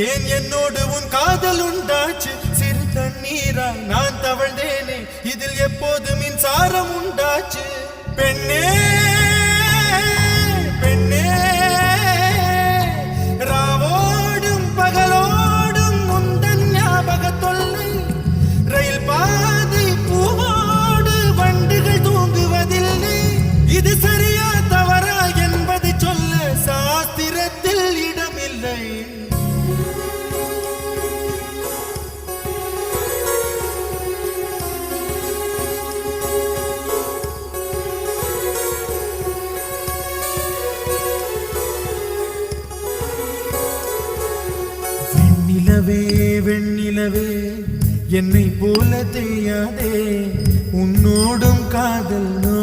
ஏன் என்னோடு உன் காதல் உண்டாச்சு சிறு தண்ணீராய் நான் தவழ்ந்தேனே இதில் எப்போது மின்சாரம் உண்டாச்சு பெண்ணே பெண்ணே ராவோடும் பகலோடும் முந்தன் ஞாபக தொல்லை ரயில் பாதை பூவோடு வண்டுகள் தூங்குவதில்லை இது சரியா தவறா என்பதை சொல்ல சாஸ்திரத்தில் இடமில்லை வெண்ணிலவே வெண்ணிலவே என்னை போல தெரியாதே உன்னோடும் காதல் நோ